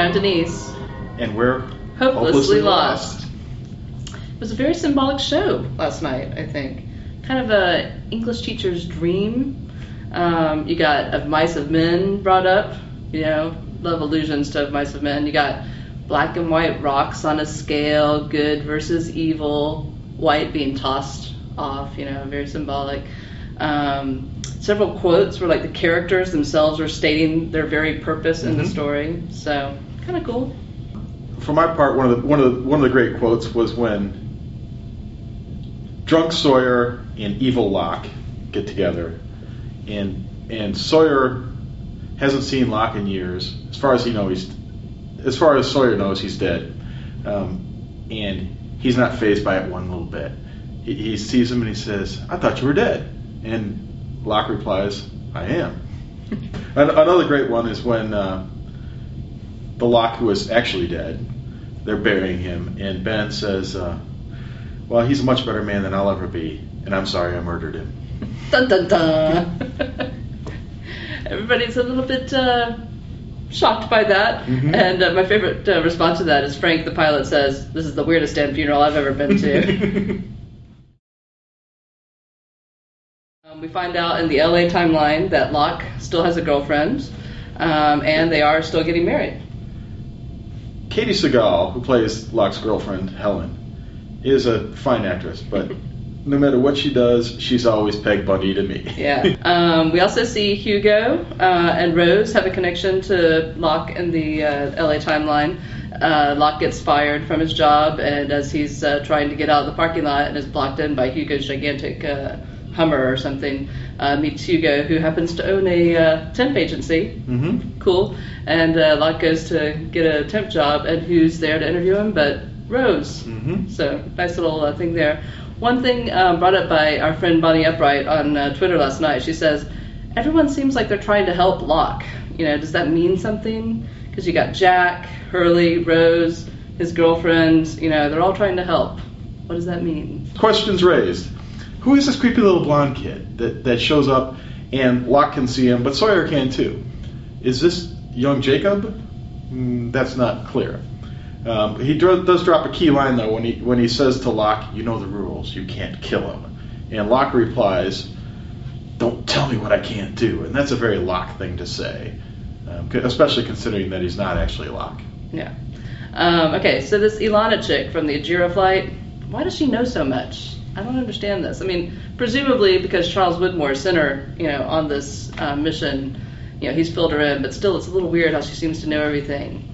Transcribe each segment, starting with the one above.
I'm Denise. And we're Hopelessly Lost. It was a very symbolic show last night, I think. Kind of a English teacher's dream. You got Of Mice of Men brought up. You know, love allusions to Of Mice of Men. You got black and white rocks on a scale, good versus evil, white being tossed off, you know, very symbolic. Several quotes where like the characters themselves are stating their very purpose in the story. So kind of cool. For my part, one of the great quotes was when drunk Sawyer and evil Locke get together, and Sawyer hasn't seen Locke in years. As far as Sawyer knows, he's dead, and he's not fazed by it one little bit. He sees him and he says, "I thought you were dead," and Locke replies, "I am." Another great one is when the Locke who is actually dead, they're burying him, and Ben says, "Well, he's a much better man than I'll ever be, and I'm sorry I murdered him." Dun dun dun. Everybody's a little bit shocked by that, and my favorite response to that is Frank, the pilot, says, "This is the weirdest damn funeral I've ever been to." We find out in the LA timeline that Locke still has a girlfriend, and they are still getting married. Katie Seagal, who plays Locke's girlfriend, Helen, is a fine actress, but no matter what she does, she's always Peg Bundy to me. Yeah. We also see Hugo and Rose have a connection to Locke in the LA timeline. Locke gets fired from his job, and as he's trying to get out of the parking lot and is blocked in by Hugo's gigantic Hummer or something, meets Hugo, who happens to own a temp agency. Cool. And Locke goes to get a temp job, and who's there to interview him but Rose. So nice little thing there. One thing brought up by our friend Bonnie Upright on Twitter last night, she says, everyone seems like they're trying to help Locke. You know, does that mean something? Because you got Jack, Hurley, Rose, his girlfriend, you know, they're all trying to help. What does that mean? Questions raised. Who is this creepy little blonde kid that shows up and Locke can see him, but Sawyer can too? Is this young Jacob? That's not clear. He does drop a key line though when he says to Locke, "You know the rules. You can't kill him." And Locke replies, "Don't tell me what I can't do." And that's a very Locke thing to say, especially considering that he's not actually Locke. Yeah. Okay, so this Ilana chick from the Ajira flight, why does she know so much? I don't understand this. I mean, presumably because Charles Widmore sent her, you know, on this mission, you know, he's filled her in, but still it's a little weird how she seems to know everything.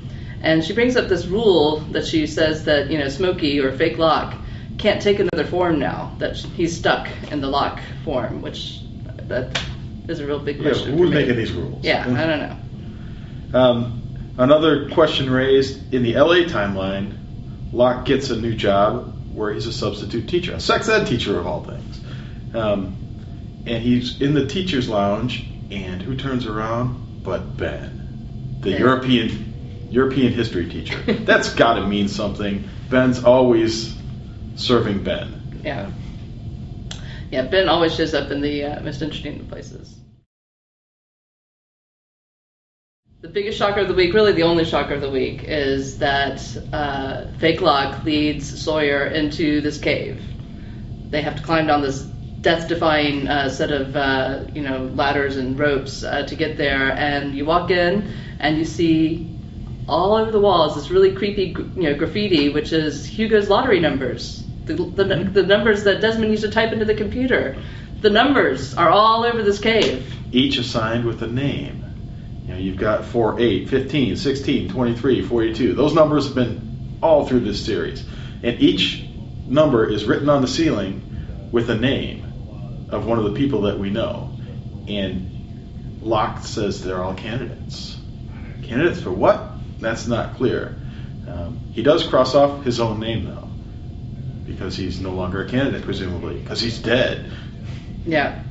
And she brings up this rule that she says that, you know, Smokey or fake Locke can't take another form now, that he's stuck in the Locke form, which that is a real big question. Yeah, who's making these rules? Yeah, I don't know. Another question raised in the LA timeline, Locke gets a new job where he's a substitute teacher, a sex ed teacher of all things. And he's in the teacher's lounge, and who turns around but Ben, the European history teacher. That's got to mean something. Ben's always serving Ben. Yeah. Yeah, Ben always shows up in the most interesting places. The biggest shocker of the week, really the only shocker of the week, is that fake Locke leads Sawyer into this cave. They have to climb down this death-defying set of ladders and ropes to get there. And you walk in and you see all over the walls this really creepy, graffiti, which is Hugo's lottery numbers. The numbers that Desmond used to type into the computer. The numbers are all over this cave. Each assigned with a name. You know, you've got 4, 8, 15, 16, 23, 42. Those numbers have been all through this series. And each number is written on the ceiling with a name of one of the people that we know. And Locke says they're all candidates. Candidates for what? That's not clear. He does cross off his own name, though, because he's no longer a candidate, presumably, because he's dead. Yeah.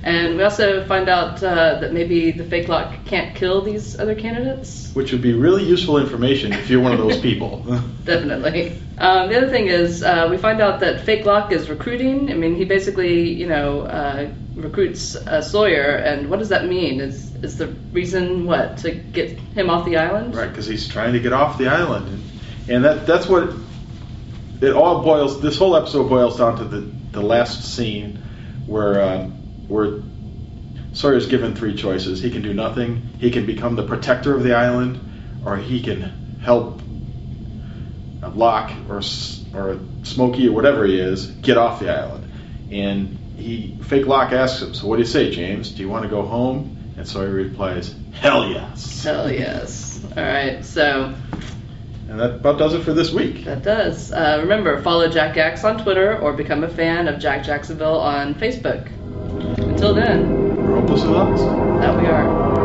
And we also find out that maybe the fake lock can't kill these other candidates. Which would be really useful information if you're one of those people. Definitely. The other thing is we find out that fake lock is recruiting. I mean, he basically, recruits Sawyer, and what does that mean? Is the reason what, to get him off the island? Right, because he's trying to get off the island, and that's what it all boils. This whole episode boils down to the last scene where Sawyer's given three choices. He can do nothing. He can become the protector of the island, or he can help Locke or Smokey or whatever he is get off the island. And fake Locke asks him, "So what do you say, James? Do you want to go home?" And Sawyer replies, "Hell yes." Hell yes. All right, so. And that about does it for this week. That does. Remember, follow Jack Axe on Twitter or become a fan of Jack Jacksonville on Facebook. Until then. We're hopelessly lost. That we are.